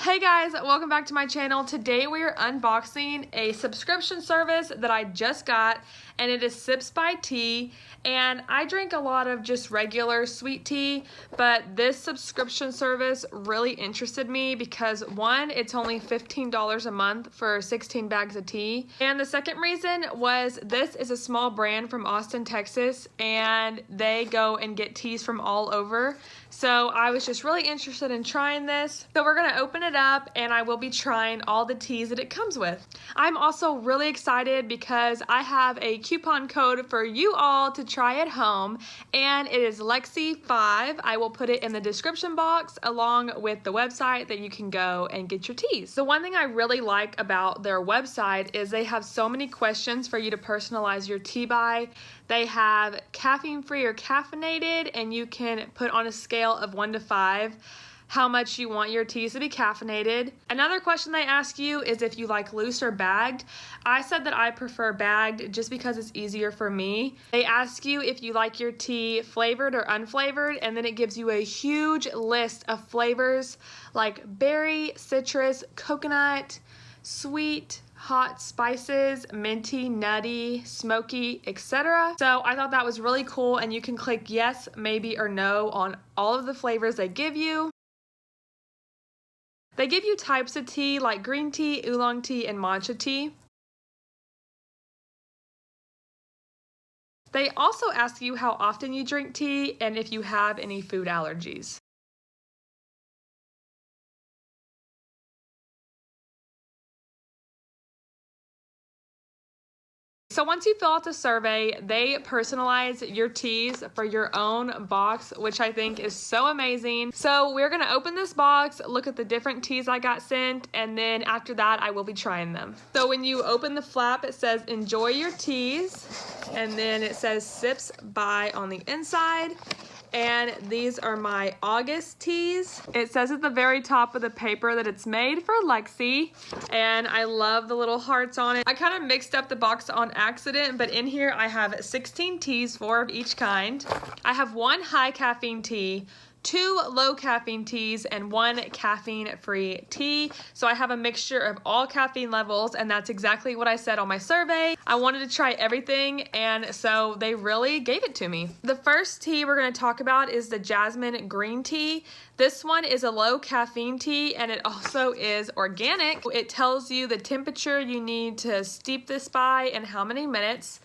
Hey guys, welcome back to my channel. Today we are unboxing a subscription service that I just got, and it is Sips by Tea. And I drink a lot of just regular sweet tea, but this subscription service really interested me because one, it's only $15 a month for 16 bags of tea. And the second reason was this is a small brand from Austin, Texas, and they go and get teas from all over. So I was just really interested in trying this. So we're gonna open it up and I will be trying all the teas that it comes with. I'm also really excited because I have a coupon code for you all to try at home, and it is Lexi5. I will put it in the description box along with the website that you can go and get your teas. The one thing I really like about their website is they have so many questions for you to personalize your tea by. They have caffeine free or caffeinated, and you can put on a scale of 1 to 5 how much you want your teas to be caffeinated. Another question they ask you is if you like loose or bagged. I said that I prefer bagged just because it's easier for me. They ask you if you like your tea flavored or unflavored, and then it gives you a huge list of flavors like berry, citrus, coconut, sweet, hot spices, minty, nutty, smoky, etc. So I thought that was really cool, and you can click yes, maybe, or no on all of the flavors they give you. They give you types of tea like green tea, oolong tea, and matcha tea. They also ask you how often you drink tea and if you have any food allergies. So once you fill out the survey, they personalize your teas for your own box, which I think is so amazing. So we're gonna open this box, look at the different teas I got sent, and then after that I will be trying them. So when you open the flap, it says enjoy your teas, and then it says Sips by on the inside. And these are my August teas. It says at the very top of the paper that it's made for Lexi, and I love the little hearts on it. I kind of mixed up the box on accident, but in here I have 16 teas, 4 of each kind. I have 1 high caffeine tea, 2 low caffeine teas, and 1 caffeine-free tea. So I have a mixture of all caffeine levels, and that's exactly what I said on my survey. I wanted to try everything, and so they really gave it to me. The first tea we're going to talk about is the jasmine green tea. This one is a low caffeine tea, and it also is organic. It tells you the temperature you need to steep this by and how many minutes.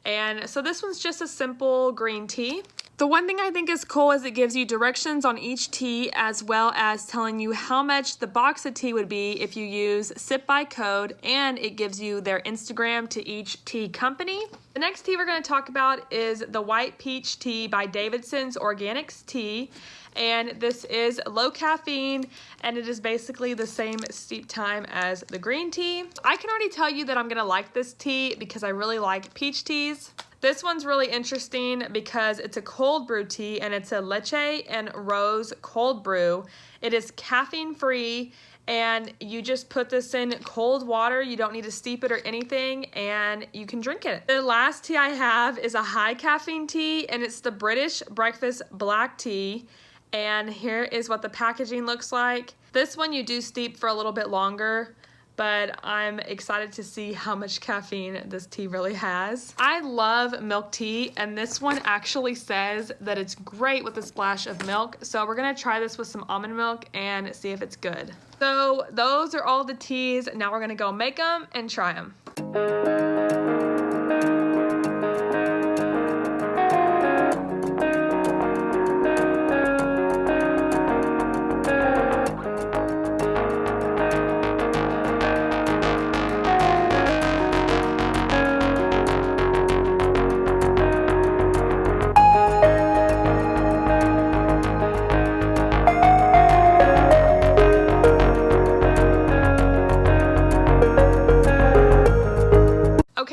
And so this one's just a simple green tea. The one thing I think is cool is it gives you directions on each tea, as well as telling you how much the box of tea would be if you use Sip by code, and it gives you their Instagram to each tea company. The next tea we're going to talk about is the white peach tea by Davidson's Organics Tea, and this is low caffeine, and it is basically the same steep time as the green tea. I can already tell you that I'm going to like this tea because I really like peach teas. This one's really interesting because it's a cold brew tea, and it's a leche and rose cold brew. It is caffeine free, and you just put this in cold water. You don't need to steep it or anything, and you can drink it. The last tea I have is a high caffeine tea, and it's the British Breakfast Black Tea. And here is what the packaging looks like. This one you do steep for a little bit longer, but I'm excited to see how much caffeine this tea really has. I love milk tea, and this one actually says that it's great with a splash of milk. So we're gonna try this with some almond milk and see if it's good. So those are all the teas. Now we're gonna go make them and try them.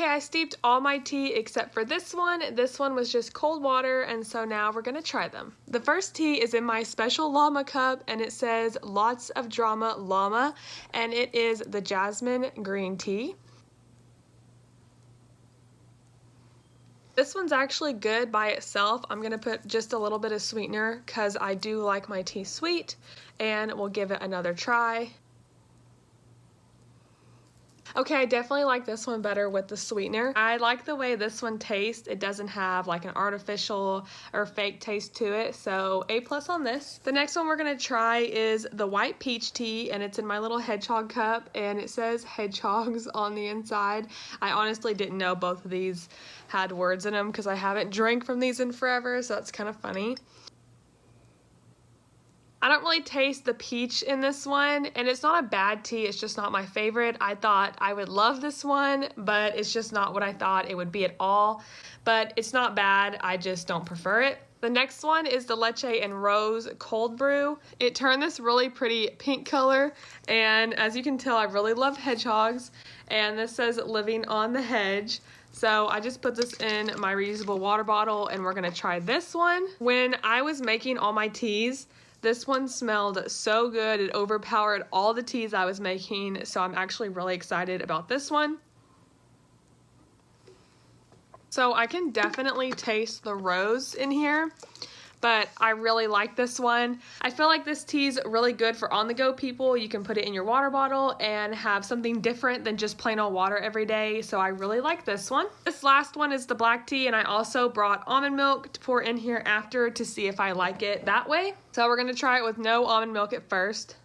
I steeped all my tea except for this one. This one was just cold water, and so now we're gonna try them. The first tea is in my special llama cup, and it says lots of drama llama, and it is the jasmine green tea. This one's actually good by itself. I'm gonna put just a little bit of sweetener because I do like my tea sweet, and we'll give it another try. Okay, I definitely like this one better with the sweetener. I like the way this one tastes. It doesn't have like an artificial or fake taste to it, so A+ on this. The next one we're gonna try is the white peach tea, and it's in my little hedgehog cup, and it says hedgehogs on the inside. I honestly didn't know both of these had words in them because I haven't drank from these in forever, so that's kind of funny. I don't really taste the peach in this one, and it's not a bad tea, it's just not my favorite. I thought I would love this one, but it's just not what I thought it would be at all. But it's not bad, I just don't prefer it. The next one is the Leche and Rose Cold Brew. It turned this really pretty pink color, and as you can tell, I really love hedgehogs, and this says living on the hedge. So I just put this in my reusable water bottle, and we're gonna try this one. When I was making all my teas, this one smelled so good. It overpowered all the teas I was making, so I'm actually really excited about this one. So I can definitely taste the rose in here, but I really like this one. I feel like this tea is really good for on-the-go people. You can put it in your water bottle and have something different than just plain old water every day, so I really like this one. This last one is the black tea, and I also brought almond milk to pour in here after to see if I like it that way. So we're gonna try it with no almond milk at first.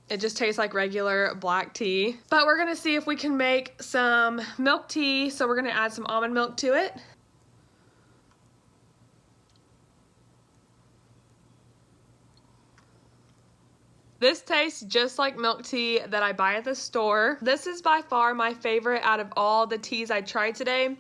It just tastes like regular black tea. But we're gonna see if we can make some milk tea, so we're gonna add some almond milk to it. This tastes just like milk tea that I buy at the store. This is by far my favorite out of all the teas I tried today.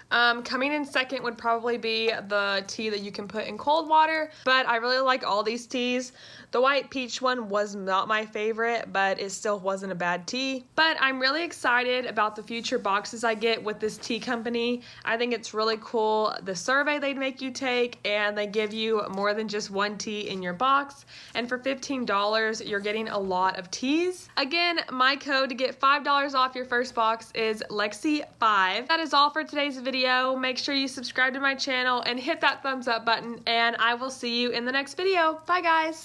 Coming in second would probably be the tea that you can put in cold water, but I really like all these teas. The white peach one was not my favorite, but it still wasn't a bad tea. But I'm really excited about the future boxes I get with this tea company. I think it's really cool, the survey they make you take, and they give you more than just one tea in your box. And for $15, you're getting a lot of teas. Again, my code to get $5 off your first box is Lexi5. That is all for today's video. Make sure you subscribe to my channel and hit that thumbs up button, and I will see you in the next video. Bye guys!